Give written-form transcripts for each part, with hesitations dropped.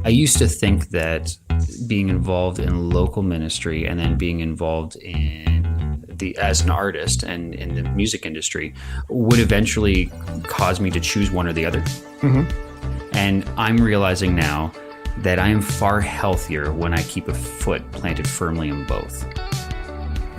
I used to think that being involved in local ministry and then being involved as an artist and in the music industry would eventually cause me to choose one or the other. Mm-hmm. And I'm realizing now that I am far healthier when I keep a foot planted firmly in both.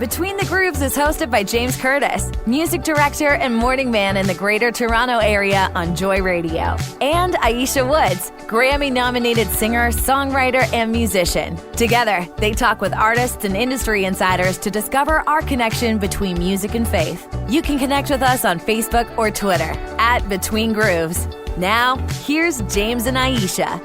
Between the Grooves is hosted by James Curtis, music director and morning man in the Greater Toronto Area on Joy Radio, and Aisha Woods, Grammy-nominated singer, songwriter, and musician. Together, they talk with artists and industry insiders to discover our connection between music and faith. You can connect with us on Facebook or Twitter at Between Grooves. Now, here's James and Aisha.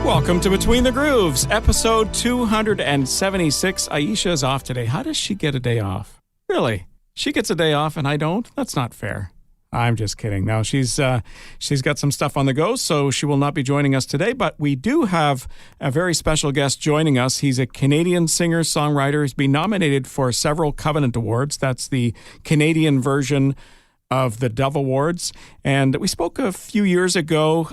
Welcome to Between the Grooves, episode 276. Aisha is off today. How does she get a day off? Really? She gets a day off and I don't? That's not fair. I'm just kidding. No, she's got some stuff on the go, so she will not be joining us today. But we do have a very special guest joining us. He's a Canadian singer-songwriter. He's been nominated for several Covenant Awards. That's the Canadian version of the Dove Awards. And we spoke a few years ago,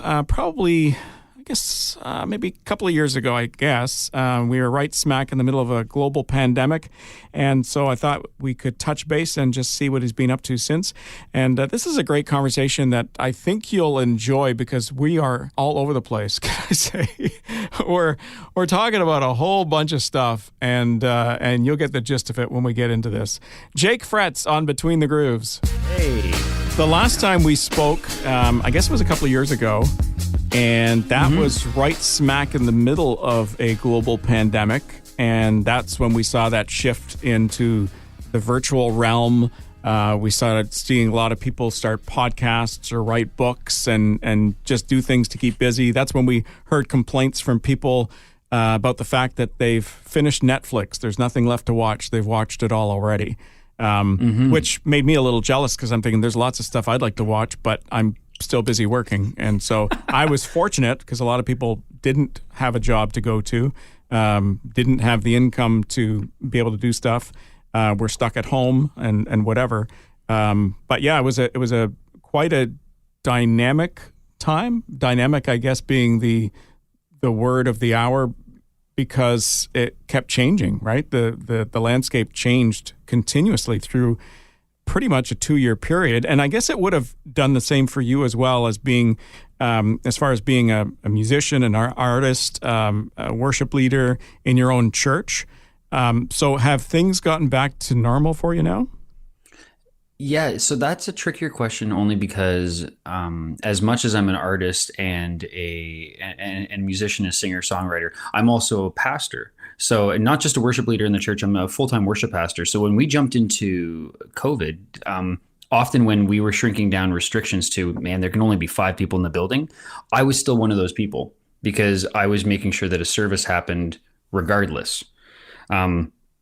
maybe a couple of years ago, we were right smack in the middle of a global pandemic. And so I thought we could touch base and just see what he's been up to since. And this is a great conversation that I think you'll enjoy because we are all over the place, can I say? we're talking about a whole bunch of stuff, and you'll get the gist of it when we get into this. Jake Fretz on Between the Grooves. Hey. The last time we spoke, I guess it was a couple of years ago, and that was right smack in the middle of a global pandemic. And that's when we saw that shift into the virtual realm. We started seeing a lot of people start podcasts or write books and just do things to keep busy. That's when we heard complaints from people about the fact that they've finished Netflix. There's nothing left to watch. They've watched it all already, which made me a little jealous because I'm thinking there's lots of stuff I'd like to watch, but I'm still busy working. And so I was fortunate because a lot of people didn't have a job to go to, didn't have the income to be able to do stuff. We're stuck at home and whatever. But yeah, it was a quite a dynamic time. Dynamic, I guess, being the word of the hour because it kept changing, right? The landscape changed continuously through pretty much a 2-year period. And I guess it would have done the same for you as well as being, as far as being a musician, an artist, a worship leader in your own church. So have things gotten back to normal for you now? Yeah, so that's a trickier question only because as much as I'm an artist and a musician, a singer, songwriter, I'm also a pastor. So, and not just a worship leader in the church, I'm a full-time worship pastor. So when we jumped into COVID, often when we were shrinking down restrictions to, there can only be 5 people in the building, I was still one of those people because I was making sure that a service happened regardless.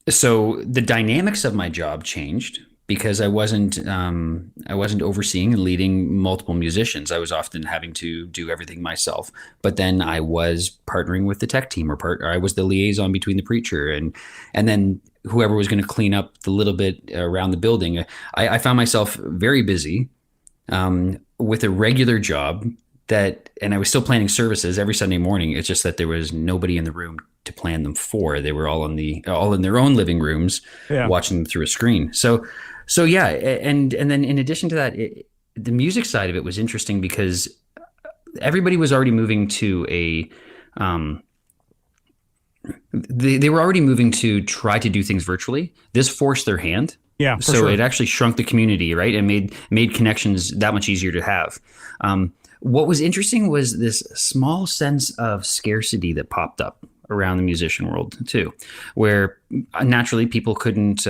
So the dynamics of my job changed because I wasn't overseeing and leading multiple musicians. I was often having to do everything myself. But then I was partnering with the tech team, or I was the liaison between the preacher and then whoever was going to clean up the little bit around the building. I found myself very busy with a regular job and I was still planning services every Sunday morning. It's just that there was nobody in the room to plan them for. They were all in their own living rooms, watching them through a screen. So yeah, and then in addition to that, the music side of it was interesting because everybody was already moving to they were already moving to try to do things virtually. This forced their hand. Yeah, so sure. It actually shrunk the community, right, and made connections that much easier to have. What was interesting was this small sense of scarcity that popped up around the musician world too, where naturally people couldn't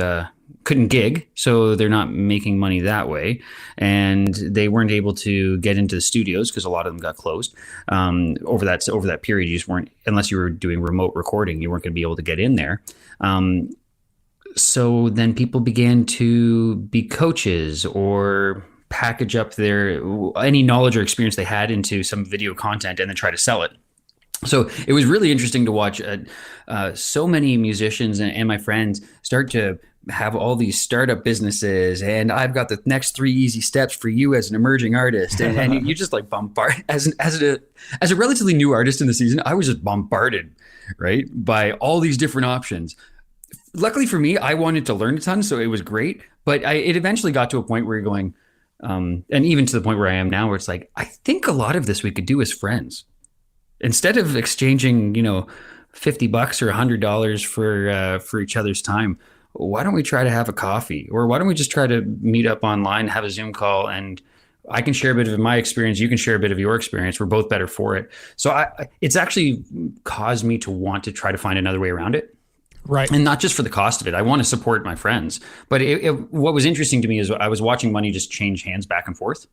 gig, so they're not making money that way, and they weren't able to get into the studios because a lot of them got closed over that period. You just weren't, unless you were doing remote recording, you weren't going to be able to get in there. So then people began to be coaches or package up any knowledge or experience they had into some video content and then try to sell it. So it was really interesting to watch so many musicians and my friends start to have all these startup businesses, and I've got the next 3 easy steps for you as an emerging artist. And you just like bombard as a relatively new artist in the season. I was just bombarded, right, by all these different options. Luckily for me, I wanted to learn a ton, so it was great. But it eventually got to a point where you're going, and even to the point where I am now, where it's like, I think a lot of this we could do as friends instead of exchanging, $50 or $100 for each other's time. Why don't we try to have a coffee, or why don't we just try to meet up online, have a Zoom call, and I can share a bit of my experience. You can share a bit of your experience. We're both better for it. So it's actually caused me to want to try to find another way around it. Right. And not just for the cost of it. I want to support my friends. But what was interesting to me is I was watching money just change hands back and forth.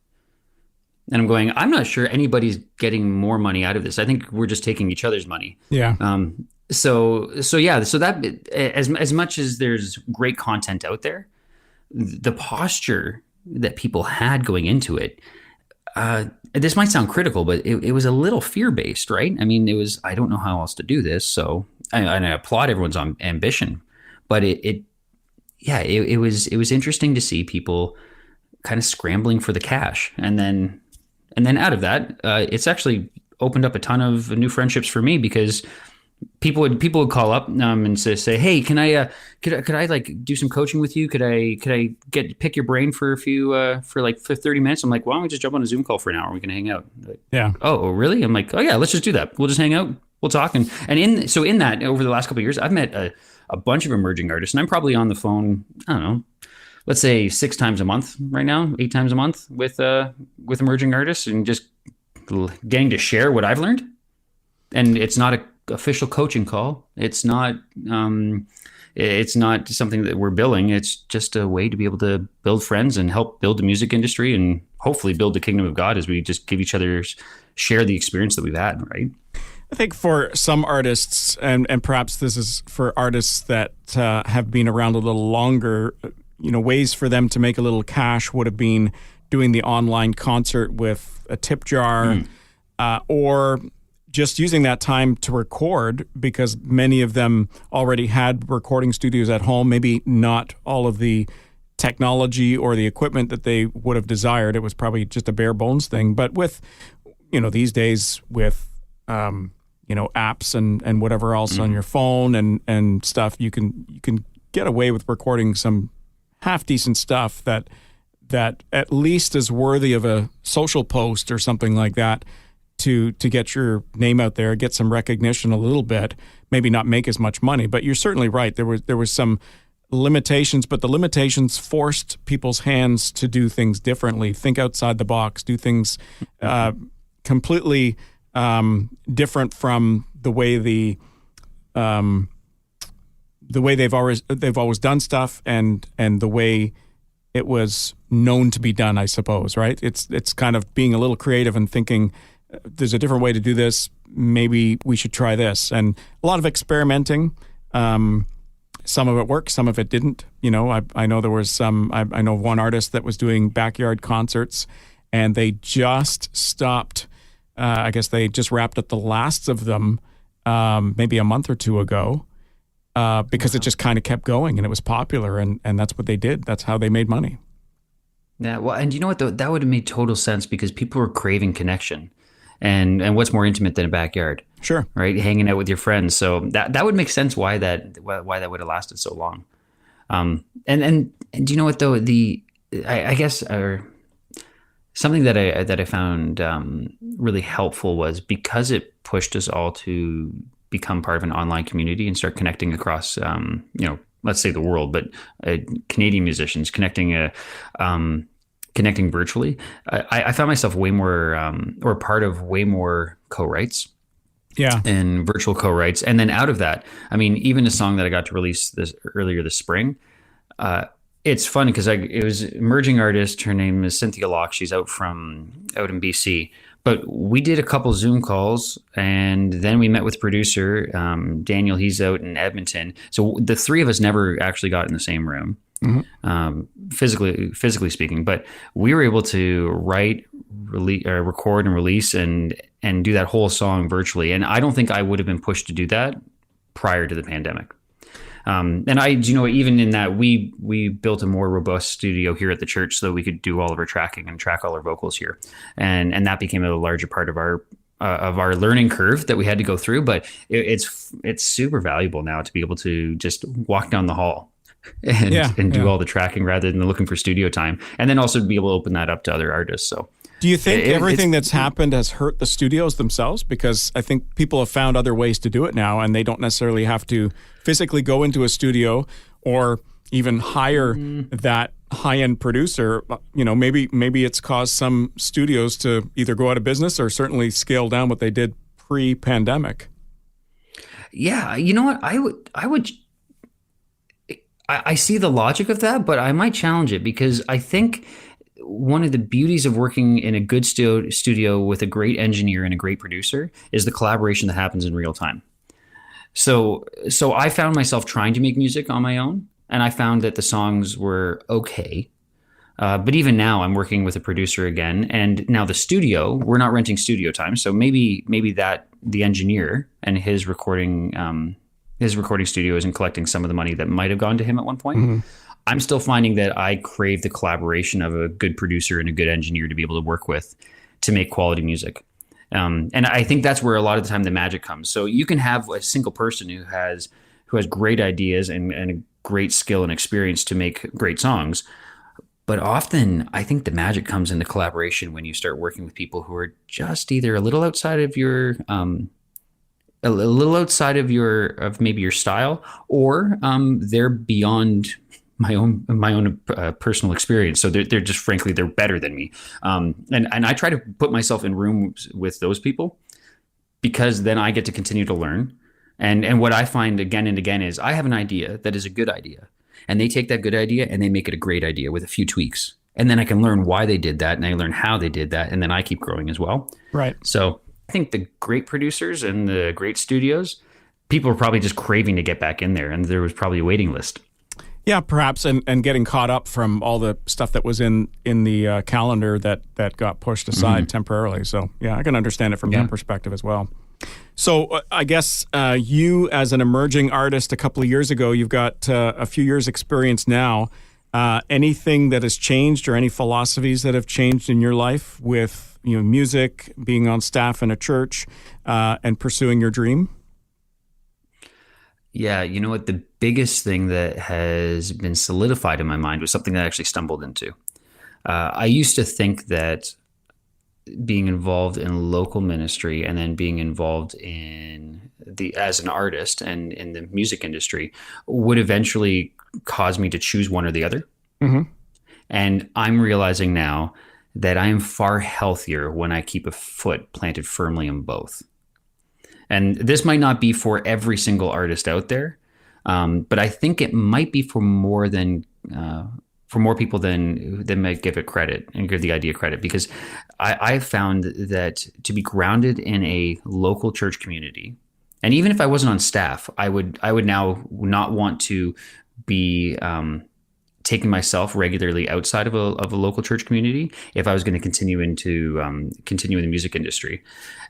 And I'm going, I'm not sure anybody's getting more money out of this. I think we're just taking each other's money. Yeah. So that as much as there's great content out there, the posture that people had going into it, this might sound critical, but it was a little fear-based, right? I mean, I don't know how else to do this. So I applaud everyone's ambition, but it was interesting to see people kind of scrambling for the cash. And then out of that, it's actually opened up a ton of new friendships for me, because people would call up and say, hey, could I like do some coaching with you? Could I pick your brain for 30 minutes? I'm like, why don't we just jump on a Zoom call for an hour? We can hang out. Like, yeah. Oh, really? I'm like, oh yeah, let's just do that. We'll just hang out. We'll talk. And in that, over the last couple of years, I've met a bunch of emerging artists, and I'm probably on the phone, I don't know, let's say 6 times a month right now, 8 times a month with emerging artists, and just getting to share what I've learned. And it's not a official coaching call. It's not something that we're billing. It's just a way to be able to build friends and help build the music industry, and hopefully build the kingdom of God as we just give each other, share the experience that we've had, right? I think for some artists, and perhaps this is for artists that have been around a little longer, ways for them to make a little cash would have been doing the online concert with a tip jar, or just using that time to record, because many of them already had recording studios at home, maybe not all of the technology or the equipment that they would have desired. It was probably just a bare bones thing. But with, these days with, apps and whatever else on your phone and stuff, you can get away with recording some half decent stuff that at least is worthy of a social post or something like that, to get your name out there, get some recognition a little bit, maybe not make as much money. But you're certainly right. There was some limitations, but the limitations forced people's hands to do things differently, think outside the box, do things completely different from the way they've always done stuff, and the way it was known to be done, I suppose, right? It's kind of being a little creative and thinking, there's a different way to do this. Maybe we should try this. And a lot of experimenting. Some of it worked, some of it didn't. I know there was some, I know one artist that was doing backyard concerts, and they just stopped. I guess they just wrapped up the last of them maybe a month or two ago, because it just kind of kept going, and it was popular, and that's what they did. That's how they made money. Yeah, well, and you know what, though? That would have made total sense, because people were craving connection. And what's more intimate than a backyard? Sure. Right? Hanging out with your friends. So that would make sense why that would have lasted so long. And do you know what, though? I guess something that I found really helpful was, because it pushed us all to become part of an online community and start connecting across, let's say the world, but Canadian musicians connecting virtually. I found myself way more, or part of way more co-writes. Yeah. And virtual co-writes. And then out of that, I mean, even a song that I got to release earlier this spring, it's fun because it was emerging artist. Her name is Cynthia Locke. She's out in BC. But we did a couple Zoom calls, and then we met with producer Daniel. He's out in Edmonton. So the three of us never actually got in the same room, physically speaking. But we were able to write, record, and release, and do that whole song virtually. And I don't think I would have been pushed to do that prior to the pandemic. And even in that, we built a more robust studio here at the church so that we could do all of our tracking and track all our vocals here, and that became a larger part of our learning curve that we had to go through. But it's super valuable now to be able to just walk down the hall and do all the tracking rather than looking for studio time, and then also to be able to open that up to other artists. So. Do you think everything that's happened has hurt the studios themselves? Because I think people have found other ways to do it now, and they don't necessarily have to physically go into a studio or even hire that high-end producer. Maybe it's caused some studios to either go out of business or certainly scale down what they did pre-pandemic. Yeah, you know what? I see the logic of that, but I might challenge it, because I think one of the beauties of working in a good studio with a great engineer and a great producer is the collaboration that happens in real time. So I found myself trying to make music on my own, and I found that the songs were okay. But even now, I'm working with a producer again, and now the studio, we're not renting studio time, so maybe that the engineer and his recording studio isn't collecting some of the money that might have gone to him at one point. Mm-hmm. I'm still finding that I crave the collaboration of a good producer and a good engineer to be able to work with to make quality music. And I think that's where a lot of the time the magic comes. So you can have a single person who has great ideas and a great skill and experience to make great songs. But often I think the magic comes in the collaboration when you start working with people who are just either a little outside of your maybe your style, or they're beyond my own personal experience. So they're just, frankly, they're better than me. And I try to put myself in rooms with those people, because then I get to continue to learn. And what I find again and again is I have an idea that is a good idea, and they take that good idea and they make it a great idea with a few tweaks. And then I can learn why they did that, and I learn how they did that, and then I keep growing as well. Right. So I think the great producers and the great studios, people are probably just craving to get back in there, and there was probably a waiting list. Yeah, perhaps, and getting caught up from all the stuff that was in the calendar that got pushed aside temporarily. So, yeah, I can understand it from that perspective as well. So, I guess you, as an emerging artist a couple of years ago, you've got a few years' experience now. Anything that has changed, or any philosophies that have changed in your life with music, being on staff in a church, and pursuing your dream? Yeah, you know what? The biggest thing that has been solidified in my mind was something that I actually stumbled into. I used to think that being involved in local ministry and then being involved as an artist and in the music industry would eventually cause me to choose one or the other. Mm-hmm. And I'm realizing now that I am far healthier when I keep a foot planted firmly in both. And this might not be for every single artist out there, but I think it might be for more people than might give it credit and give the idea credit. Because I've found that to be grounded in a local church community, and even if I wasn't on staff, I would now not want to be taking myself regularly outside of a local church community if I was going to continue in the music industry.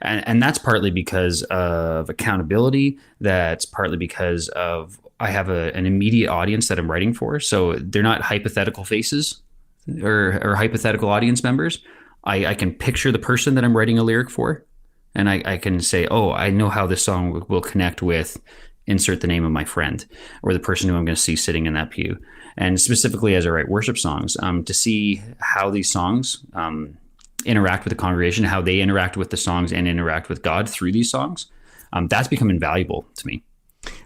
And that's partly because of accountability. That's partly because of I have an immediate audience that I'm writing for. So they're not hypothetical faces or hypothetical audience members. I can picture the person that I'm writing a lyric for, and I can say, oh, I know how this song will connect with insert the name of my friend or the person who I'm going to see sitting in that pew. And specifically as I write worship songs, to see how these songs interact with the congregation, how they interact with the songs and interact with God through these songs, that's become invaluable to me.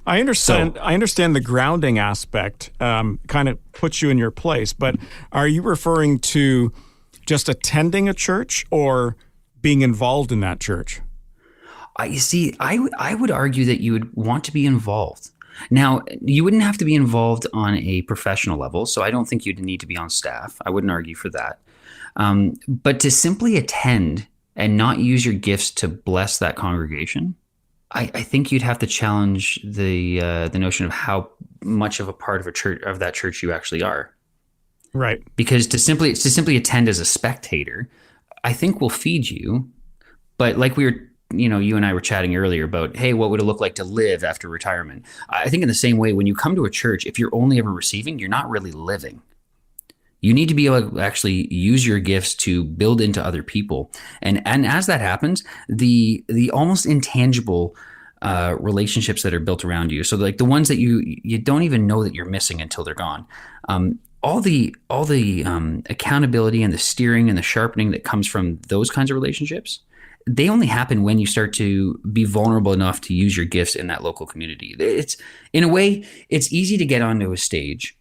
I understand. I understand the grounding aspect kind of puts you in your place, but are you referring to just attending a church or being involved in that church? I would argue that you would want to be involved. Now, you wouldn't have to be involved on a professional level, so I don't think you'd need to be on staff. I wouldn't argue for that. But to simply attend and not use your gifts to bless that congregation, I think you'd have to challenge the notion of how much of a part of that church you actually are. Right. Because to simply attend as a spectator, I think will feed you. But like we were you and I were chatting earlier about, hey, what would it look like to live after retirement? I think in the same way, when you come to a church, if you're only ever receiving, you're not really living. You need to be able to actually use your gifts to build into other people. And as that happens, the almost intangible relationships that are built around you. So like the ones that you don't even know that you're missing until they're gone. All the accountability and the steering and the sharpening that comes from those kinds of relationships, they only happen when you start to be vulnerable enough to use your gifts in that local community. It's, in a way, it's easy to get onto a stage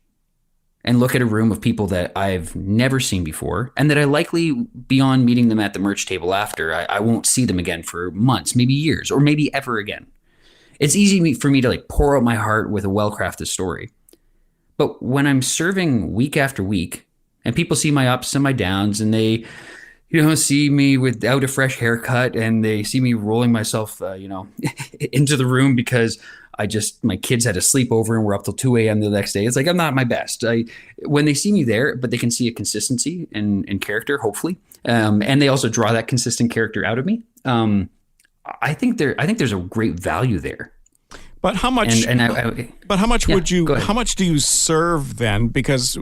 and look at a room of people that I've never seen before, and that I likely, beyond meeting them at the merch table after, I won't see them again for months, maybe years, or maybe ever again. It's easy for me to like pour out my heart with a well-crafted story. But when I'm serving week after week, and people see my ups and my downs, and they, see me without a fresh haircut, and they see me rolling myself, into the room because my kids had a sleepover and we're up till 2 a.m. the next day. It's like, I'm not at my best. When they see me there, but they can see a consistency in character, hopefully. And they also draw that consistent character out of me. I think there's a great value there. But how much? How much do you serve then? Because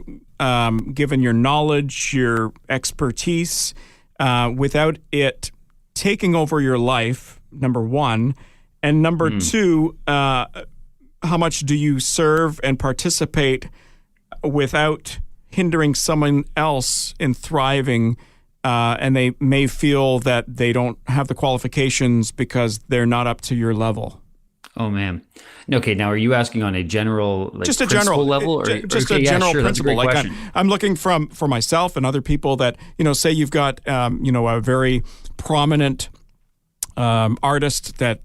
given your knowledge, your expertise, without it taking over your life, number one, and number two, how much do you serve and participate without hindering someone else in thriving, and they may feel that they don't have the qualifications because they're not up to your level? Oh man. Okay. Now, are you asking on a general, just a general level, or just a general principle like question. that? I'm looking for myself and other people that, say you've got, a very prominent artist that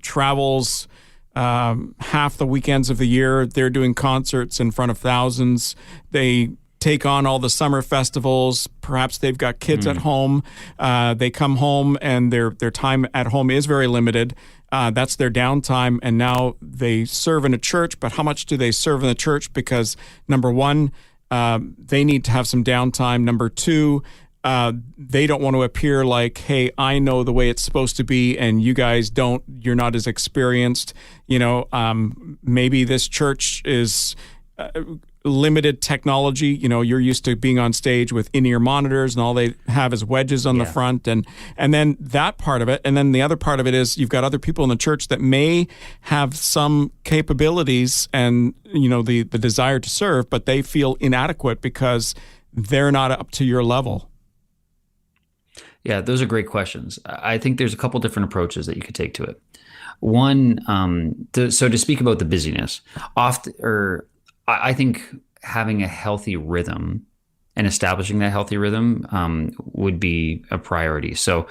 travels half the weekends of the year. They're doing concerts in front of thousands. They take on all the summer festivals. Perhaps they've got kids at home. They come home and their time at home is very limited. That's their downtime, and now they serve in a church. But how much do they serve in the church? Because number one, they need to have some downtime. Number two, they don't want to appear like, hey, I know the way it's supposed to be, and you guys don't. You're not as experienced. Maybe this church is limited technology. You're used to being on stage with in-ear monitors, and all they have is wedges on the front, and then that part of it. And then the other part of it is you've got other people in the church that may have some capabilities and the desire to serve, but they feel inadequate because they're not up to your level. Yeah, those are great questions. I think there's a couple different approaches that you could take to it. One, so to speak about the busyness, I think having a healthy rhythm and establishing that healthy rhythm would be a priority. So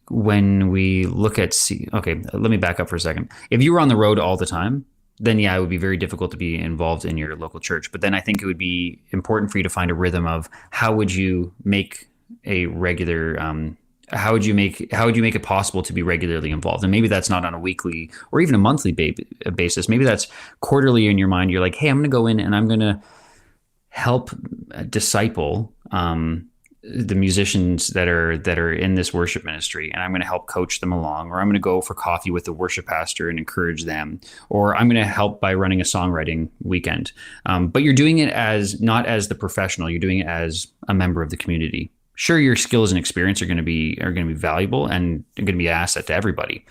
when we look at, let me back up for a second. If you were on the road all the time, then it would be very difficult to be involved in your local church. But then I think it would be important for you to find a rhythm of how would you make a regular, how would you make it possible to be regularly involved? And maybe that's not on a weekly or even a monthly basis. Maybe that's quarterly in your mind. You're like, hey, I'm going to go in and I'm going to help disciple the musicians that are in this worship ministry, and I'm going to help coach them along, or I'm going to go for coffee with the worship pastor and encourage them, or I'm going to help by running a songwriting weekend. But you're doing it not as the professional. You're doing it as a member of the community. Sure, your skills and experience are going to be valuable and are going to be an asset to everybody,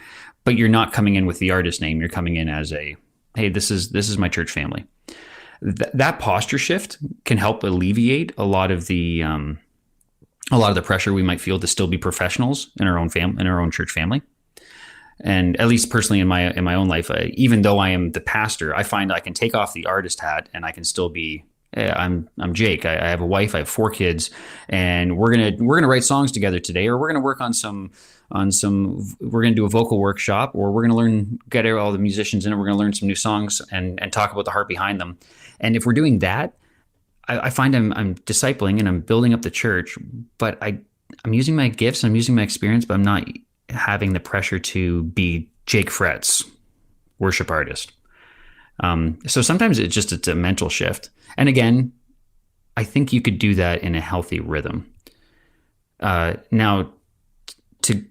but you're not coming in with the artist name. You're coming in as hey, this is my church family. That posture shift can help alleviate a lot of the pressure we might feel to still be professionals in our own church family. And at least personally in my own life, even though I am the pastor, I find I can take off the artist hat and I can still be. I'm Jake. I have a wife. I have 4 kids, and we're gonna write songs together today, or we're gonna work on some. We're gonna do a vocal workshop, or we're gonna get all the musicians in, and we're gonna learn some new songs and talk about the heart behind them. And if we're doing that, I find I'm discipling and I'm building up the church, but I'm using my gifts, I'm using my experience, but I'm not having the pressure to be Jake Fretz, worship artist. So sometimes it's a mental shift. And again, I think you could do that in a healthy rhythm. Now, to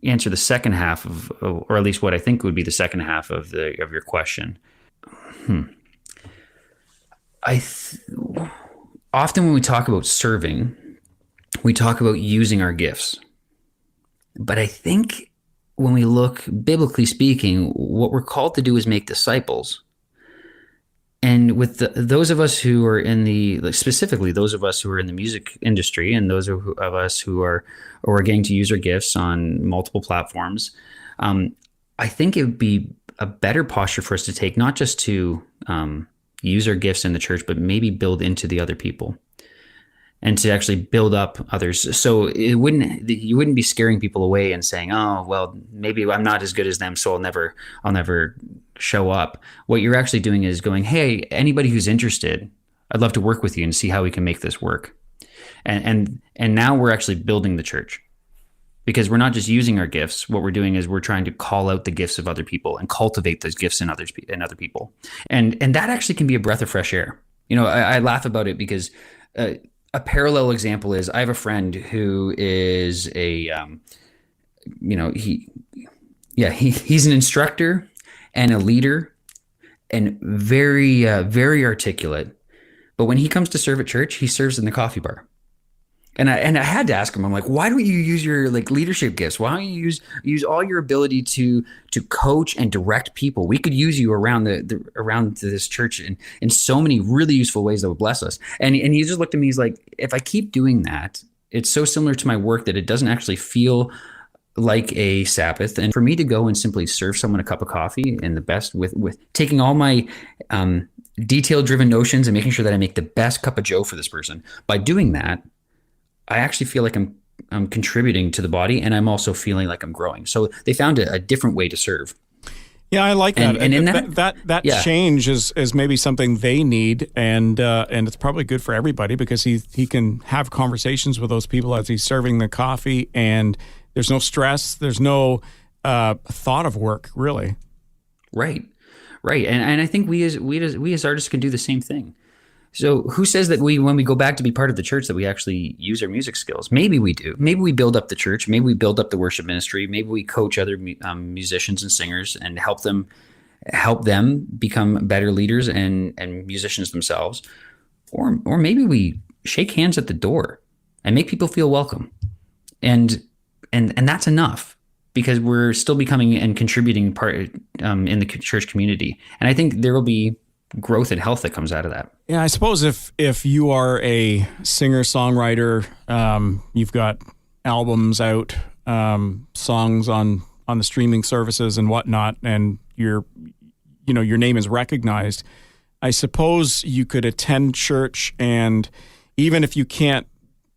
answer the second half or at least what I think would be the second half of your question. I th- Often when we talk about serving, we talk about using our gifts. But I think when we look biblically speaking, what we're called to do is make disciples. And with those of us who are specifically those of us who are in the music industry, and those of us who are getting to use our gifts on multiple platforms, I think it would be a better posture for us to take, not just to use our gifts in the church, but maybe build into the other people and to actually build up others. So you wouldn't be scaring people away and saying, oh, well, maybe I'm not as good as them, so I'll never show up. What you're actually doing is going, hey, anybody who's interested, I'd love to work with you and see how we can make this work. And now we're actually building the church, because we're not just using our gifts. What we're doing is we're trying to call out the gifts of other people and cultivate those gifts in other people. And that actually can be a breath of fresh air. I laugh about it because a parallel example is I have a friend who is he's an instructor and a leader and very, very articulate. But when he comes to serve at church, he serves in the coffee bar. And I had to ask him, I'm like, why don't you use your leadership gifts? Why don't you use all your ability to coach and direct people? We could use you around around this church in so many really useful ways that would bless us. And he just looked at me, he's like, if I keep doing that, it's so similar to my work that it doesn't actually feel like a Sabbath. And for me to go and simply serve someone a cup of coffee in the best with taking all my detail driven notions and making sure that I make the best cup of joe for this person, by doing that, I actually feel like I'm contributing to the body, and I'm also feeling like I'm growing. So they found a different way to serve. Yeah, I like that. And in that yeah. change is maybe something they need, and it's probably good for everybody, because he can have conversations with those people as he's serving the coffee, and there's no stress, there's no thought of work, really. Right. And I think we as artists can do the same thing. So who says that when we go back to be part of the church, that we actually use our music skills? Maybe we do. Maybe we build up the church. Maybe we build up the worship ministry. Maybe we coach other musicians and singers and help them become better leaders and musicians themselves. Or maybe we shake hands at the door and make people feel welcome. And that's enough, because we're still becoming and contributing part in the church community. And I think there will be growth and health that comes out of that. Yeah, I suppose if you are a singer-songwriter, you've got albums out, songs on the streaming services and whatnot, and your name is recognized, I suppose you could attend church, and even if you can't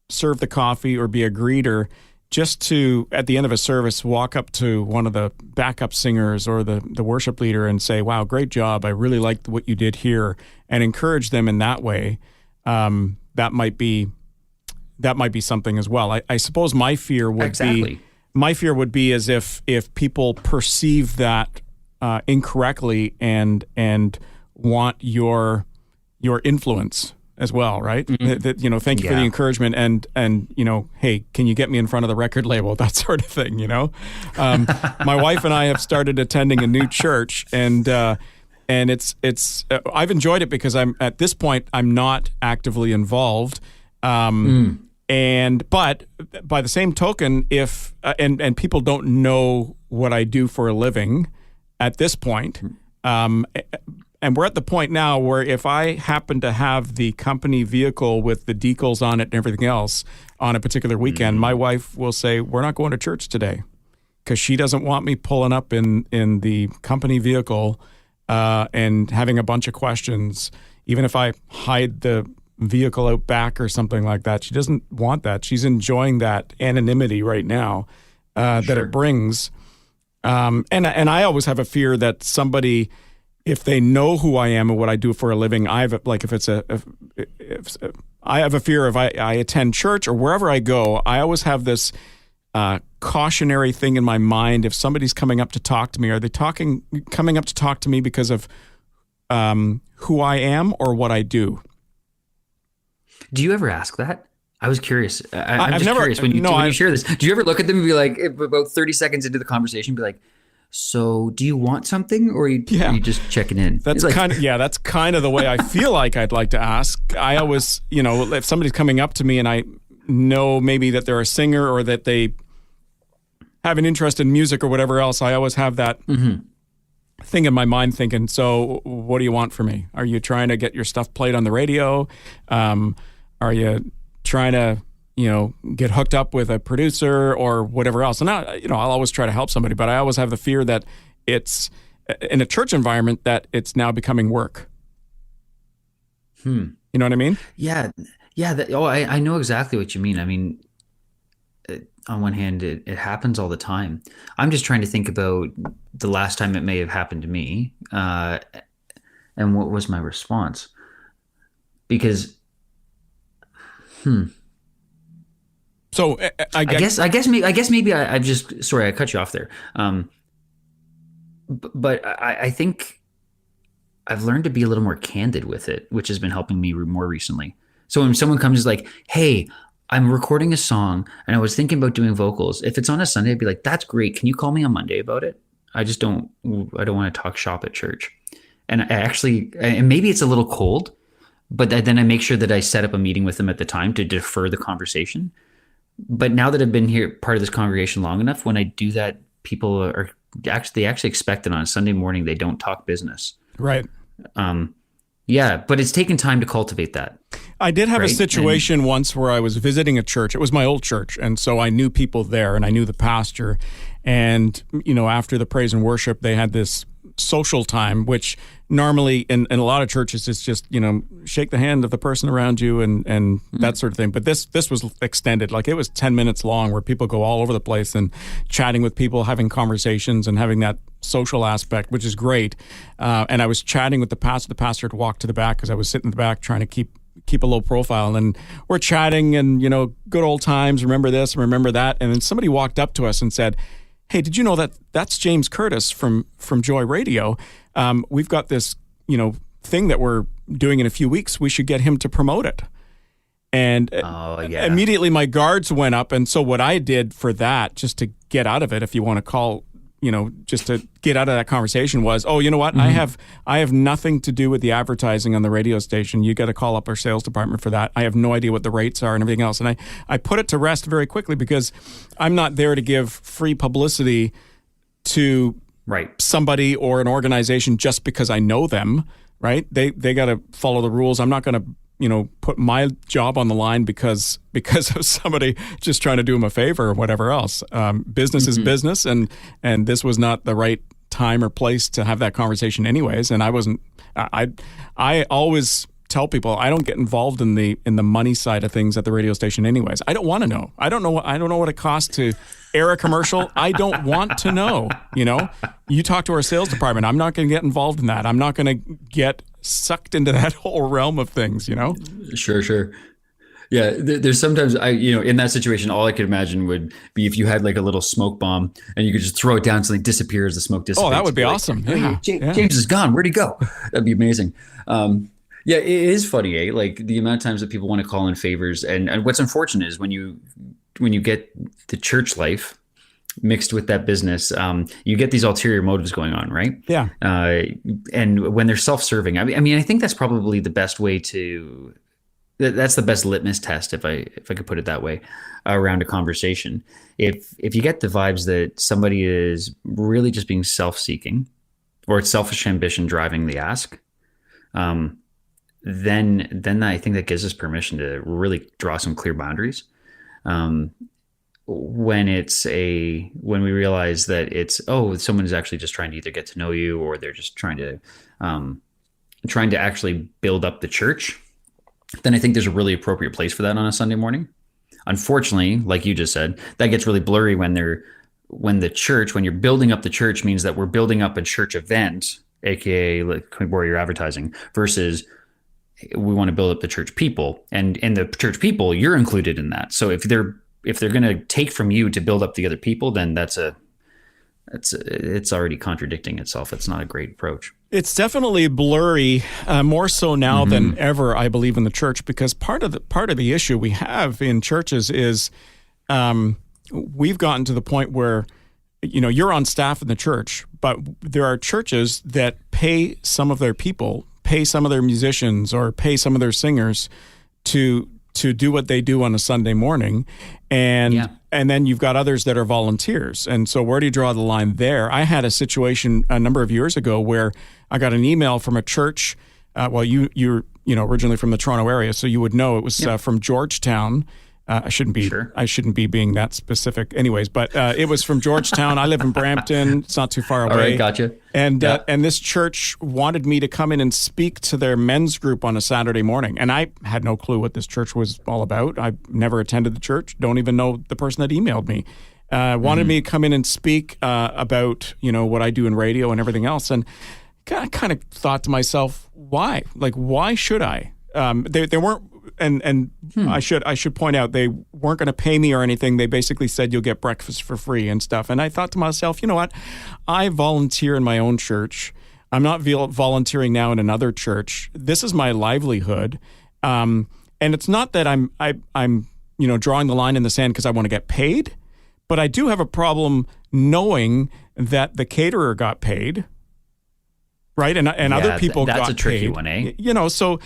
serve the coffee or be a greeter, just to, at the end of a service, walk up to one of the backup singers or the worship leader and say, wow, great job, I really liked what you did here, and encourage them in that way. That might be something as well. I suppose my fear would be as if people perceive that incorrectly and want your influence as well, right? Mm-hmm. Thank you for the encouragement, and hey, can you get me in front of the record label? That sort of thing. My wife and I have started attending a new church, and it's I've enjoyed it because at this point I'm not actively involved. And but by the same token, if and people don't know what I do for a living at this point. And we're at the point now where if I happen to have the company vehicle with the decals on it and everything else on a particular weekend, my wife will say, we're not going to church today, because she doesn't want me pulling up in the company vehicle and having a bunch of questions. Even if I hide the vehicle out back or something like that, she doesn't want that. She's enjoying that anonymity right now that it brings. And I always have a fear that somebody, if they know who I am and what I do for a living, I have a fear if I attend church or wherever I go, I always have this cautionary thing in my mind. If somebody's coming up to talk to me, are they coming up to talk to me because of who I am or what I do? Do you ever ask that? I was curious. I'm I've just never, curious when no, you share this. Do you ever look at them and be like, about 30 seconds into the conversation, be like, "So, do you want something, or are yeah. you just checking in?" That's It's like, that's kind of the way I feel like I'd like to ask. I always, if somebody's coming up to me and I know maybe that they're a singer or that they have an interest in music or whatever else, I always have that thing in my mind thinking, so what do you want from me? Are you trying to get your stuff played on the radio? Are you trying to, get hooked up with a producer or whatever else? And I'll always try to help somebody, but I always have the fear that it's in a church environment that it's now becoming work. You know what I mean? yeah, yeah. I know exactly what you mean. I mean, on one hand, it happens all the time. I'm just trying to think about the last time it may have happened to me, and what was my response? Because, So I guess maybe I've just, sorry, I cut you off there. But I think I've learned to be a little more candid with it, which has been helping me more recently. So when someone comes like, "Hey, I'm recording a song and I was thinking about doing vocals," if it's on a Sunday, I'd be like, "That's great. Can you call me on Monday about it?" I don't want to talk shop at church. And and maybe it's a little cold, but then I make sure that I set up a meeting with them at the time to defer the conversation. But now that I've been here, part of this congregation long enough, when I do that, people they actually expect it on a Sunday morning. They don't talk business. right. Yeah, but it's taken time to cultivate that. I did have a Right. situation once where I was visiting a church. It was my old church. And so I knew people there and I knew the pastor. And, after the praise and worship, they had this social time, which normally in a lot of churches is just, shake the hand of the person around you and that sort of thing. But this was extended. Like it was 10 minutes long where people go all over the place and chatting with people, having conversations and having that social aspect, which is great. And I was chatting with the pastor. The pastor had walked to the back because I was sitting in the back trying to keep a low profile. And we're chatting and, good old times, remember this, remember that. And then somebody walked up to us and said, "Hey, did you know that's James Curtis from Joy Radio? We've got this, thing that we're doing in a few weeks. We should get him to promote it." And immediately my guards went up. And so what I did for that, just to get out of it, if you want to call, just to get out of that conversation was, "Oh, you know what? I have nothing to do with the advertising on the radio station. You got to call up our sales department for that. I have no idea what the rates are and everything else." And I put it to rest very quickly because I'm not there to give free publicity to somebody or an organization just because I know them, right? They got to follow the rules. I'm not going to, put my job on the line because of somebody just trying to do them a favor or whatever else. Business is business, and this was not the right time or place to have that conversation anyways. And I always tell people I don't get involved in the money side of things at the radio station anyways. I don't want to know. I don't know what it costs to air a commercial. I don't want to know. You talk to our sales department. I'm not going to get involved in that. I'm not going to get sucked into that whole realm of things, Sure. Yeah, there's sometimes in that situation, all I could imagine would be if you had like a little smoke bomb and you could just throw it down, something disappears, the smoke dissipates. Oh, that would be like, awesome. "Hey, James is gone. Where'd he go?" That'd be amazing. Yeah, it is funny, eh? Like the amount of times that people want to call in favors, and what's unfortunate is when you get the church life mixed with that business, you get these ulterior motives going on, right? Yeah. And when they're self-serving, I mean, I think that's probably the best way to. That's the best litmus test, if I could put it that way, around a conversation. If you get the vibes that somebody is really just being self-seeking, or it's selfish ambition driving the ask, then I think that gives us permission to really draw some clear boundaries. When we realize that someone is actually just trying to either get to know you, or they're just trying to actually build up the church, then I think there's a really appropriate place for that on a Sunday morning. Unfortunately, like you just said, that gets really blurry when you're building up the church means that we're building up a church event, aka like warrior advertising, versus we want to build up the church people, and in the church people, you're included in that. So if they're going to take from you to build up the other people, then it's already contradicting itself. It's not a great approach. It's definitely blurry, more so now than ever, I believe, in the church, because part of the issue we have in churches is we've gotten to the point where, you're on staff in the church, but there are churches that pay some of their people, pay some of their musicians, or pay some of their singers to do what they do on a Sunday morning. And then you've got others that are volunteers. And so where do you draw the line there? I had a situation a number of years ago where I got an email from a church. You're originally from the Toronto area, so you would know it was from Georgetown. I shouldn't be being that specific anyways, but it was from Georgetown. I live in Brampton. It's not too far away. All right, gotcha. And this church wanted me to come in and speak to their men's group on a Saturday morning. And I had no clue what this church was all about. I never attended the church. Don't even know the person that emailed me. Wanted me to come in and speak about, what I do in radio and everything else. And I kind of thought to myself, why? Like, why should I? They weren't. And I should point out, they weren't going to pay me or anything. They basically said you'll get breakfast for free and stuff. And I thought to myself, you know what? I volunteer in my own church. I'm not volunteering now in another church. This is my livelihood. And it's not that I'm drawing the line in the sand because I want to get paid, but I do have a problem knowing that the caterer got paid. Right. And other people got paid. That's a tricky one, eh? So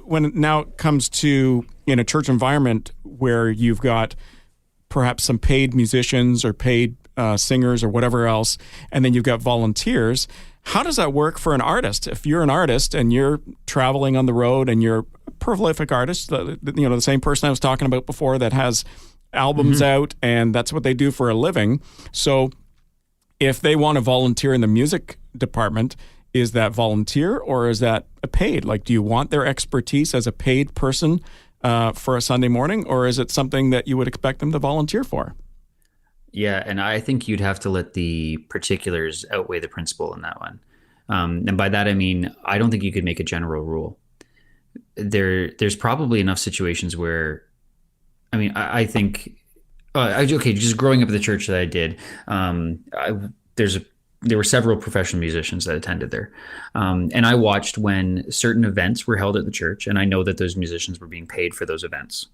when now it comes to in a church environment where you've got perhaps some paid musicians or paid singers or whatever else, and then you've got volunteers, how does that work for an artist? If you're an artist and you're traveling on the road and you're a prolific artist, the same person I was talking about before that has albums out and that's what they do for a living. So if they want to volunteer in the music department, is that volunteer or is that a paid? Like, do you want their expertise as a paid person for a Sunday morning, or is it something that you would expect them to volunteer for? Yeah, and I think you'd have to let the particulars outweigh the principle in that one. And by that, I mean, I don't think you could make a general rule. There's probably enough situations where, I think... just growing up at the church that I did, there were several professional musicians that attended there. And I watched when certain events were held at the church, and I know that those musicians were being paid for those events.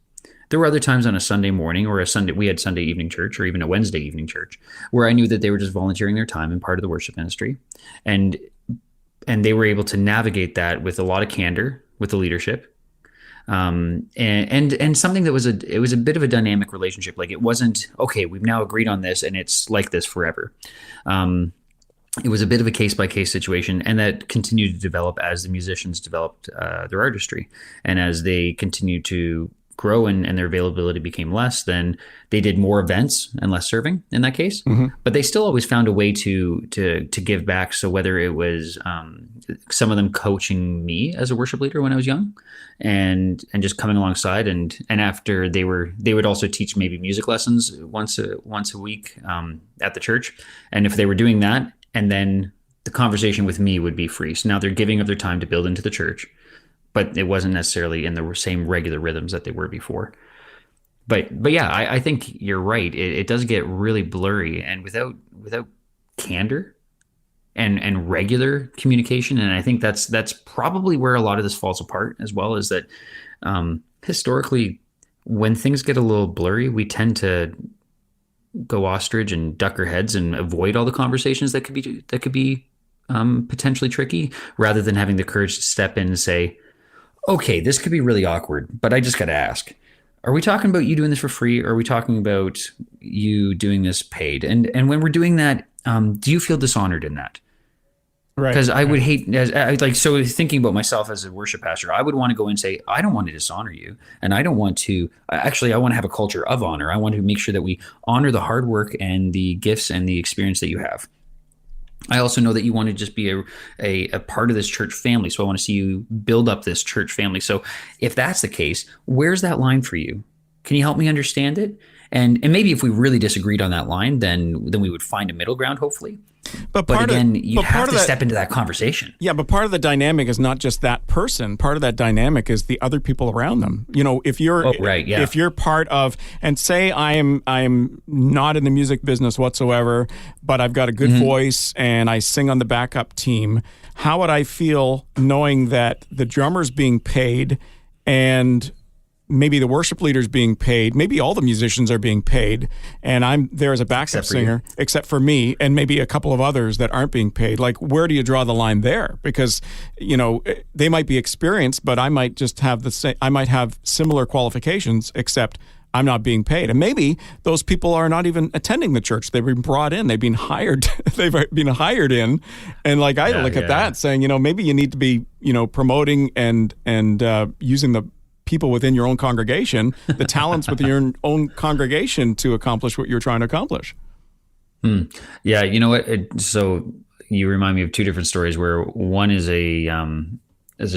There were other times on a Sunday morning or we had Sunday evening church or even a Wednesday evening church where I knew that they were just volunteering their time and part of the worship ministry. And they were able to navigate that with a lot of candor with the leadership. And something that it was a bit of a dynamic relationship. Like, it wasn't, okay, we've now agreed on this and it's like this forever. It was a bit of a case by case situation, and that continued to develop as the musicians developed their artistry, and as they continued to grow and their availability became less, then they did more events and less serving in that case. But they still always found a way to give back. So whether it was some of them coaching me as a worship leader when I was young, and just coming alongside, and after they would also teach maybe music lessons once a week at the church. And if they were doing that, and then the conversation with me would be free. So now they're giving up their time to build into the church, but it wasn't necessarily in the same regular rhythms that they were before. But yeah, I think you're right. It does get really blurry, and without candor and regular communication. And I think that's probably where a lot of this falls apart as well, is that historically, when things get a little blurry, we tend to go ostrich and duck our heads and avoid all the conversations that could be potentially tricky, rather than having the courage to step in and say, okay, this could be really awkward, but I just got to ask, are we talking about you doing this for free, or are we talking about you doing this paid? And when we're doing that, do you feel dishonored in that? Right. Because I would hate, so thinking about myself as a worship pastor, I would want to go and say, I don't want to dishonor you. And I don't want to, I want to have a culture of honor. I want to make sure that we honor the hard work and the gifts and the experience that you have. I also know that you want to just be a part of this church family. So I want to see you build up this church family. So if that's the case, where's that line for you? Can you help me understand it? And maybe if we really disagreed on that line, then we would find a middle ground, hopefully. But But part again, of you but have part to of that, step into that conversation. yeah, but part of the dynamic is not just that person. Part of that dynamic is the other people around them. You know, Oh, right, yeah. if you're part of, and say I'm not in the music business whatsoever, but I've got a good voice and I sing on the backup team, how would I feel knowing that the drummer's being paid and maybe the worship leader's being paid, maybe all the musicians are being paid, and I'm there as a backup Except for you. singer, except for me and maybe a couple of others that aren't being paid. Like, where do you draw the line there? Because, you know, they might be experienced, but I might just have the same, I might have similar qualifications, except I'm not being paid. And maybe those people are not even attending the church. They've been brought in. They've been hired. They've been hired in. And like, I look at that saying, you know, maybe you need to be, you know, promoting and using the people within your own congregation, the talents within your own congregation to accomplish what you're trying to accomplish. Yeah, you know what? So you remind me of two different stories where one is a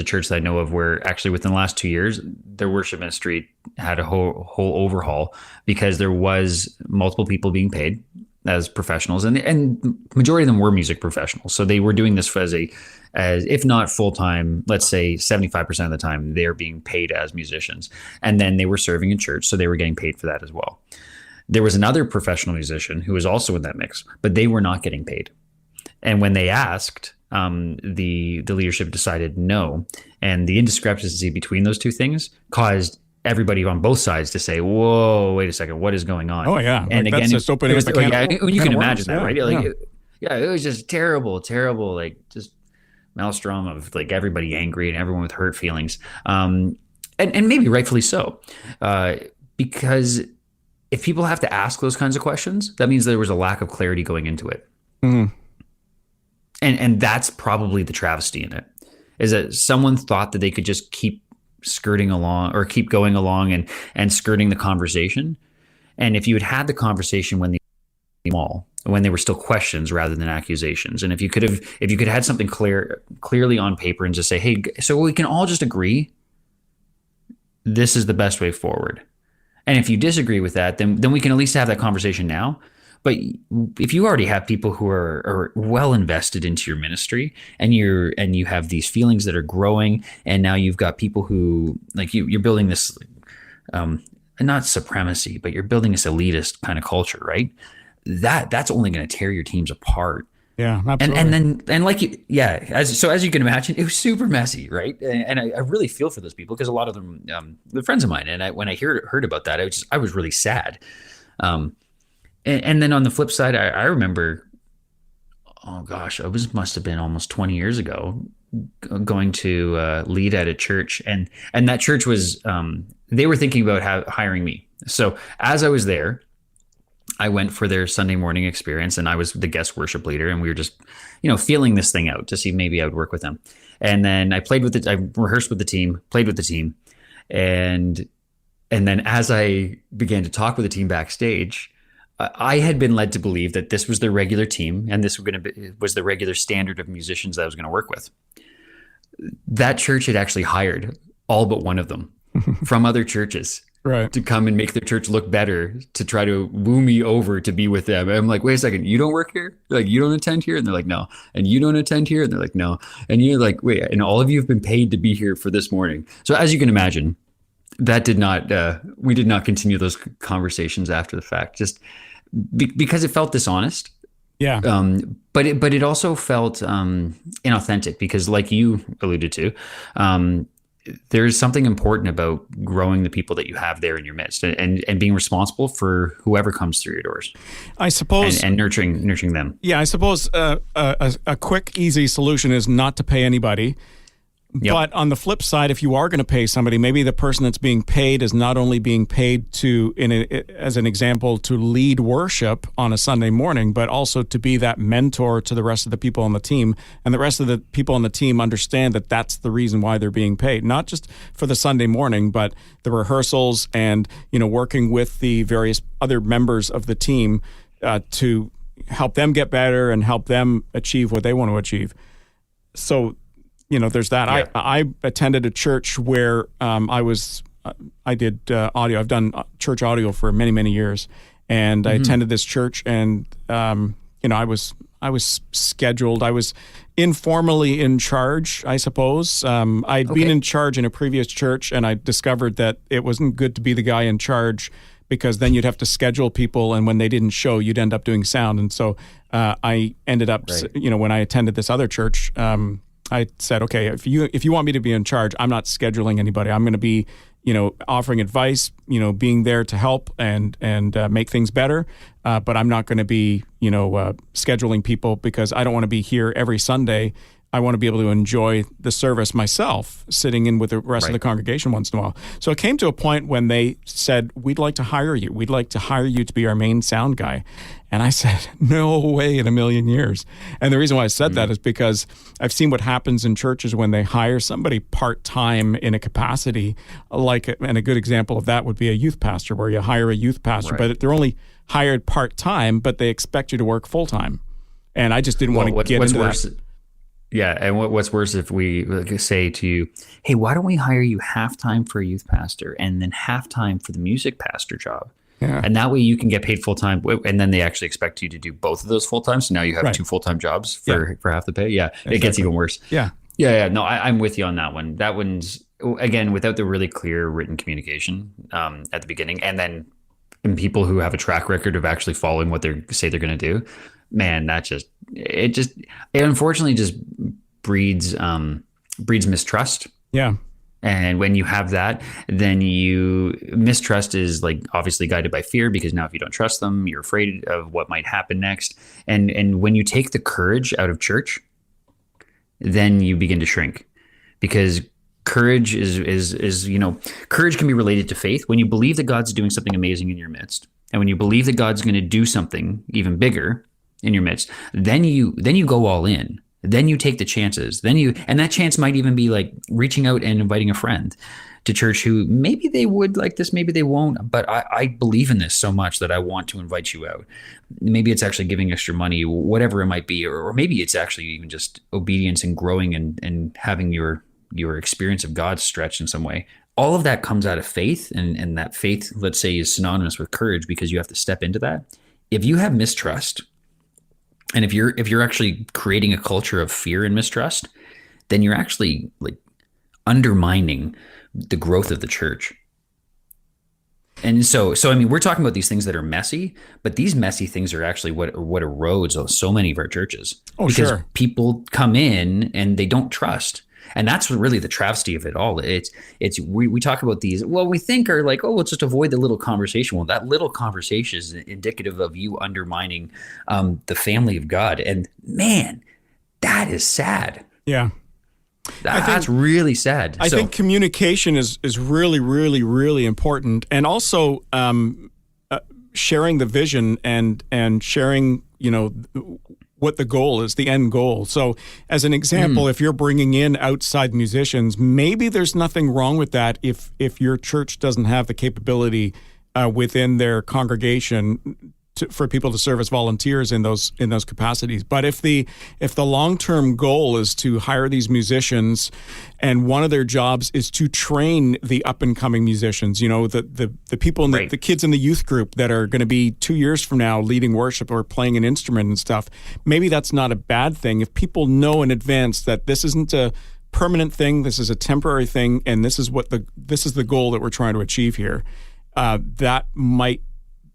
church that I know of where actually within the last 2 years, their worship ministry had a whole overhaul because there was multiple people being paid as professionals, and majority of them were music professionals. So they were doing this as if not full time, let's say 75% of the time they're being paid as musicians, and then they were serving in church, so they were getting paid for that as well. There was another professional musician who was also in that mix, but they were not getting paid. And when they asked, the leadership decided no, and the indiscrepancy between those two things caused everybody on both sides to say, "Whoa, wait a second, what is going on?" Oh yeah, and like, again, that's just opening up the can of you can worms. imagine that, right? Like, Yeah. it was just terrible, like just maelstrom of like everybody angry and everyone with hurt feelings, and maybe rightfully so, because if people have to ask those kinds of questions, that means there was a lack of clarity going into it. Mm-hmm. And that's probably the travesty in it, is that someone thought that they could just keep skirting along or keep going along and skirting the conversation. And if you had the conversation when they were still questions rather than accusations, and if you could have had something clearly on paper and just say, hey, so we can all just agree this is the best way forward. And if you disagree with that, then we can at least have that conversation now. But if you already have people who are well invested into your ministry, and you have these feelings that are growing, and now you've got people who like you're building this, not supremacy, but you're building this elitist kind of culture, right? That's only going to tear your teams apart. Yeah, absolutely. And like as you can imagine, it was super messy, right? And I really feel for those people because a lot of them, they're friends of mine, and when I heard about that, I was really sad. And then on the flip side, I remember, oh gosh, must have been almost 20 years ago, going to lead at a church, and that church was they were thinking about hiring me. So as I was there, I went for their Sunday morning experience, and I was the guest worship leader, and we were just, feeling this thing out to see if maybe I would work with them. And then I rehearsed with the team, played with the team, and then as I began to talk with the team backstage, I had been led to believe that this was their regular team, and this was the regular standard of musicians that I was going to work with. That church had actually hired all but one of them from other churches, right, to come and make their church look better, to try to woo me over to be with them. And I'm like, wait a second, you don't work here? Like, you don't attend here? And they're like, no. And you don't attend here? And they're like, no. And you're like, wait, and all of you have been paid to be here for this morning. So as you can imagine, that did not, we did not continue those conversations after the fact, just because it felt dishonest. Yeah. But it also felt inauthentic, because like you alluded to, there's something important about growing the people that you have there in your midst, and being responsible for whoever comes through your doors, I suppose, and nurturing them. Yeah, I suppose a quick, easy solution is not to pay anybody. Yep. But on the flip side, if you are going to pay somebody, maybe the person that's being paid is not only being paid as an example, to lead worship on a Sunday morning, but also to be that mentor to the rest of the people on the team. And the rest of the people on the team understand that that's the reason why they're being paid, not just for the Sunday morning, but the rehearsals and, working with the various other members of the team to help them get better and help them achieve what they want to achieve. So, there's that. Yeah. I attended a church where I did audio. I've done church audio for many, many years. And I attended this church, and, I scheduled. I was informally in charge, I suppose. I'd been in charge in a previous church, and I discovered that it wasn't good to be the guy in charge, because then you'd have to schedule people, and when they didn't show, you'd end up doing sound. And so I ended up, when I attended this other church, I said, okay, if you want me to be in charge, I'm not scheduling anybody. I'm going to be, offering advice, being there to help and make things better. But I'm not going to be, scheduling people, because I don't want to be here every Sunday. I want to be able to enjoy the service myself, sitting in with the rest of the congregation once in a while. So it came to a point when they said, we'd like to hire you. We'd like to hire you to be our main sound guy. And I said, no way in a million years. And the reason why I said that is because I've seen what happens in churches when they hire somebody part-time in a capacity. And a good example of that would be a youth pastor, where you hire a youth pastor, but they're only hired part-time, but they expect you to work full-time. And I just didn't want to get into that. Yeah, and what's worse if we say to you, hey, why don't we hire you half-time for a youth pastor and then half-time for the music pastor job? Yeah. And that way you can get paid full-time, and then they actually expect you to do both of those full-time, so now you have two full-time jobs for half the pay. Yeah, exactly. It gets even worse. Yeah. No, I'm with you on that one. That one's, again, without the really clear written communication at the beginning, and then in people who have a track record of actually following what they say they're going to do, man, it unfortunately just breeds mistrust. Yeah. And when you have that, then mistrust is obviously guided by fear, because now if you don't trust them, you're afraid of what might happen next. And when you take the courage out of church, then you begin to shrink, because courage courage can be related to faith. When you believe that God's doing something amazing in your midst, and when you believe that God's going to do something even bigger in your midst, then you go all in. Then you take the chances. And that chance might even be like reaching out and inviting a friend to church who maybe they would like this, maybe they won't, but I believe in this so much that I want to invite you out. Maybe it's actually giving extra money, whatever it might be, or maybe it's actually even just obedience and growing and having your experience of God stretched in some way. All of that comes out of faith, and that faith, let's say, is synonymous with courage, because you have to step into that. If you have mistrust, and if you're actually creating a culture of fear and mistrust, then you're actually undermining the growth of the church. And so I mean, we're talking about these things that are messy, but these messy things are actually what erodes so many of our churches. Oh, because sure. People come in and they don't trust. And that's really the travesty of it all. We talk about these, we think are let's just avoid the little conversation. Well, that little conversation is indicative of you undermining the family of God. And man, that is sad. Yeah. That's really sad. I think communication is really, really, really important. And also sharing the vision and sharing, what the goal is, the end goal. So as an example, if you're bringing in outside musicians, maybe there's nothing wrong with that if your church doesn't have the capability within their congregation for people to serve as volunteers in those capacities. But if the long-term goal is to hire these musicians, and one of their jobs is to train the up-and-coming musicians, the people in the kids in the youth group that are going to be 2 years from now leading worship or playing an instrument and stuff, maybe that's not a bad thing. If people know in advance that this isn't a permanent thing, this is a temporary thing, and this is the goal that we're trying to achieve here, that might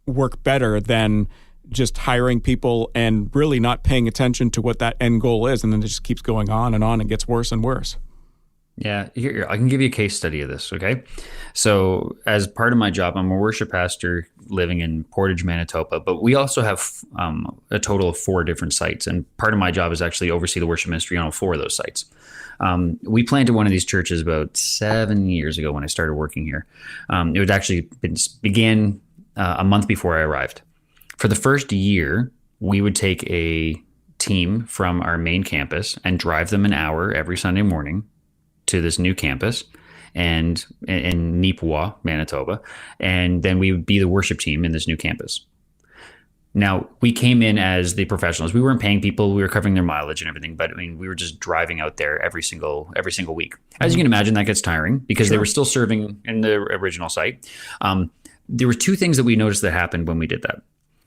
work better than just hiring people and really not paying attention to what that end goal is, and then it just keeps going on and gets worse and worse. Yeah, here, I can give you a case study of this, okay? So as part of my job, I'm a worship pastor living in Portage, Manitoba, but we also have a total of 4 different sites, and part of my job is actually oversee the worship ministry on all 4 of those sites. We planted one of these churches about 7 years ago when I started working here. It was actually began a month before I arrived. For the first year, we would take a team from our main campus and drive them an hour every Sunday morning to this new campus and in Nipawin, Manitoba, and then we would be the worship team in this new campus. Now, we came in as the professionals. We weren't paying people. We were covering their mileage and everything, but I mean, we were just driving out there every single week. As you can imagine, that gets tiring because they were still serving in the original site. There were 2 things that we noticed that happened when we did that.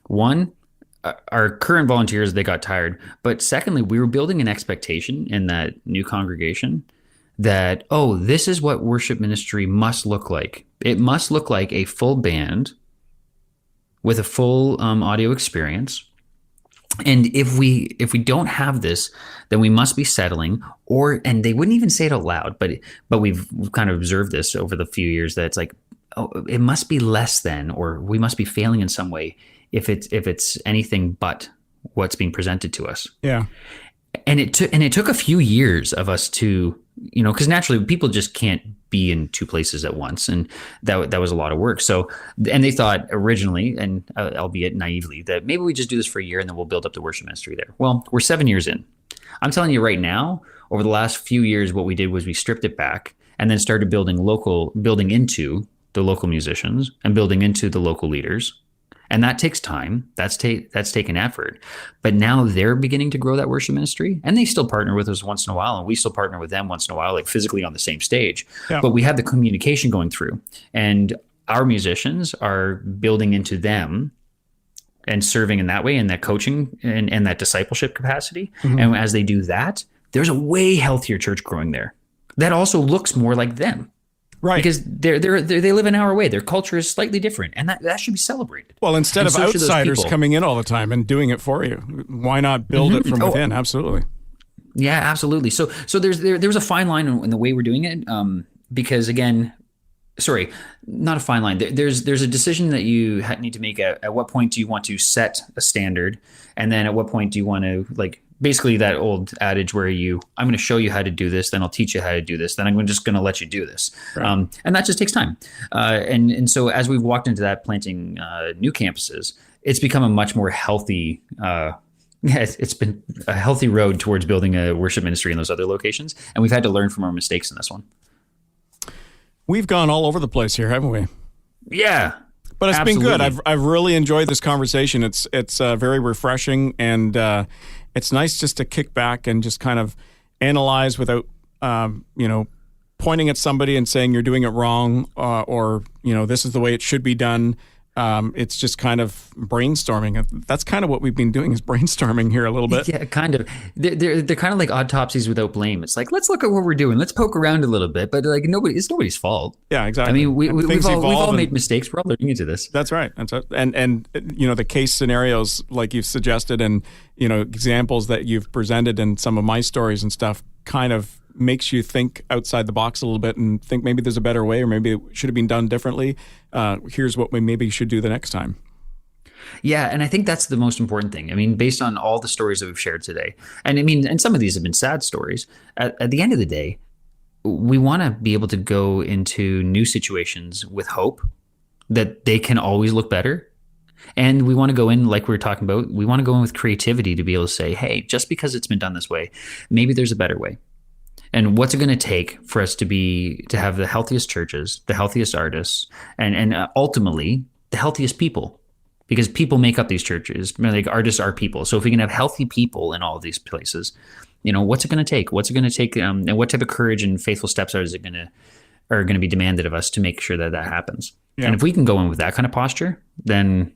One, our current volunteers, they got tired. But secondly, we were building an expectation in that new congregation that, oh, this is what worship ministry must look like. It must look like a full band with a full audio experience. And if we don't have this, then we must be settling, and they wouldn't even say it out loud, but we've kind of observed this over the few years, that it's like, oh, it must be less than, or we must be failing in some way if it's anything but what's being presented to us. Yeah. And it took a few years of us to, because naturally people just can't be in two places at once, and that was a lot of work. So, and they thought originally, and albeit naively, that maybe we just do this for a year and then we'll build up the worship ministry there. Well, we're 7 years in. I'm telling you right now, over the last few years, what we did was we stripped it back and then started building into the local musicians and building into the local leaders. And that takes time. That's taken effort. But now they're beginning to grow that worship ministry, and they still partner with us once in a while, and we still partner with them once in a while, like physically on the same stage. Yeah. But we have the communication going through, and our musicians are building into them and serving in that way, in that coaching and that discipleship capacity. Mm-hmm. And as they do that, there's a way healthier church growing there that also looks more like them. Right. Because they live an hour away. Their culture is slightly different, and that should be celebrated. Well, instead of outsiders coming in all the time and doing it for you, why not build it from within? Absolutely. Yeah, absolutely. So there's a fine line in the way we're doing it, because again, sorry, not a fine line. There's a decision that you need to make. At what point do you want to set a standard, and then at what point do you want to, like, basically that old adage where I'm going to show you how to do this, then I'll teach you how to do this, then I'm just going to let you do this. Right. And that just takes time. And so as we've walked into that, planting new campuses, it's become a much more healthy, it's been a healthy road towards building a worship ministry in those other locations. And we've had to learn from our mistakes in this one. We've gone all over the place here, haven't we? Yeah. But it's been good. I've really enjoyed this conversation. It's very refreshing, and it's nice just to kick back and just kind of analyze without pointing at somebody and saying you're doing it wrong, or this is the way it should be done. It's just kind of brainstorming. That's kind of what we've been doing, is brainstorming here a little bit. Yeah, kind of. They're kind of like autopsies without blame. It's like, let's look at what we're doing. Let's poke around a little bit, but like it's nobody's fault. Yeah, exactly. I mean, we've all made mistakes. We're all learning into this. That's right. And the case scenarios like you've suggested, and examples that you've presented in some of my stories and stuff, kind of makes you think outside the box a little bit and think maybe there's a better way, or maybe it should have been done differently. Here's what we maybe should do the next time. Yeah, and I think that's the most important thing. I mean, based on all the stories that we've shared today, and some of these have been sad stories, at the end of the day, we want to be able to go into new situations with hope that they can always look better. And we want to go in, like we were talking about, we want to go in with creativity to be able to say, hey, just because it's been done this way, maybe there's a better way. And what's it going to take for us to have the healthiest churches, the healthiest artists, and ultimately the healthiest people? Because people make up these churches. Like, artists are people. So if we can have healthy people in all of these places, what's it going to take? What's it going to take? And what type of courage and faithful steps are going to be demanded of us to make sure that happens? Yeah. And if we can go in with that kind of posture, then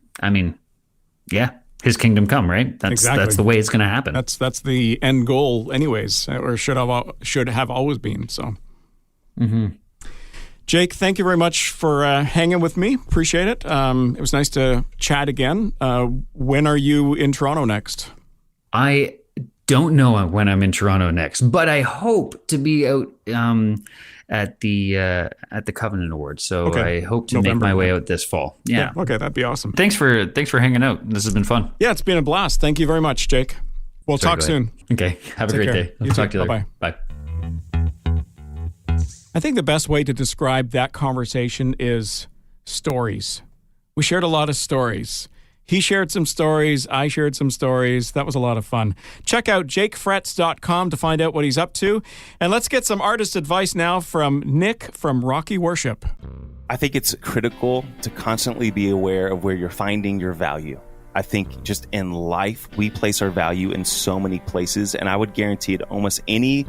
His kingdom come, right? That's the way it's going to happen. That's the end goal, anyways, or should have always been. So, Jake, thank you very much for hanging with me. Appreciate it. It was nice to chat again. When are you in Toronto next? I don't know when I'm in Toronto next, but I hope to be out at the Covenant Awards. So okay. I hope to make my way out this fall. Yeah. Okay, that'd be awesome. Thanks for hanging out. This has been fun. Yeah, it's been a blast. Thank you very much, Jake. We'll talk soon. Okay. Have a great day. I'll talk to you later. Bye. I think the best way to describe that conversation is stories. We shared a lot of stories. He shared some stories. I shared some stories. That was a lot of fun. Check out jakefretz.com to find out what he's up to. And let's get some artist advice now from Nick from Rocky Worship. I think it's critical to constantly be aware of where you're finding your value. I think just in life, we place our value in so many places. And I would guarantee at almost any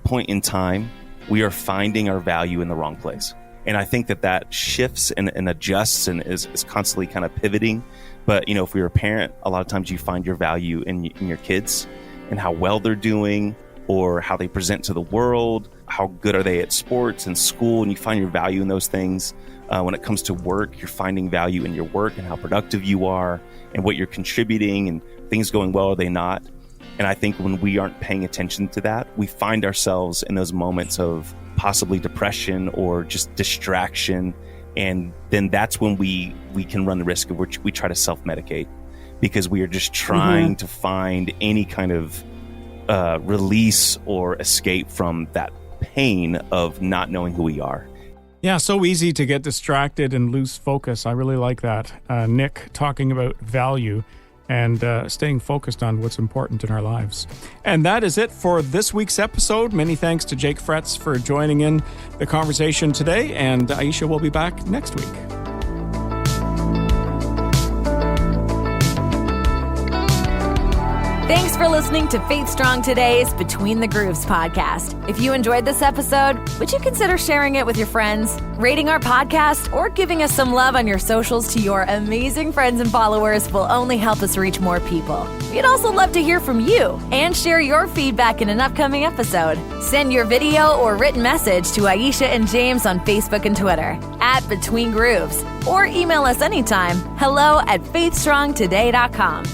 point in time, we are finding our value in the wrong place. And I think that shifts and adjusts and is constantly kind of pivoting. But, if you're a parent, a lot of times you find your value in your kids and how well they're doing or how they present to the world, how good are they at sports and school, and you find your value in those things. When it comes to work, you're finding value in your work and how productive you are and what you're contributing and things going well, are they not? And I think when we aren't paying attention to that, we find ourselves in those moments of possibly depression or just distraction. And then that's when we can run the risk of which we try to self-medicate, because we are just trying to find any kind of release or escape from that pain of not knowing who we are. Yeah, so easy to get distracted and lose focus. I really like that. Nick talking about value and staying focused on what's important in our lives. And that is it for this week's episode. Many thanks to Jake Fretz for joining in the conversation today, and Aisha will be back next week. Thanks for listening to Faith Strong Today's Between the Grooves podcast. If you enjoyed this episode, would you consider sharing it with your friends, rating our podcast, or giving us some love on your socials to your amazing friends and followers will only help us reach more people. We'd also love to hear from you and share your feedback in an upcoming episode. Send your video or written message to Aisha and James on Facebook and Twitter @Between Grooves, or email us anytime, hello@faithstrongtoday.com.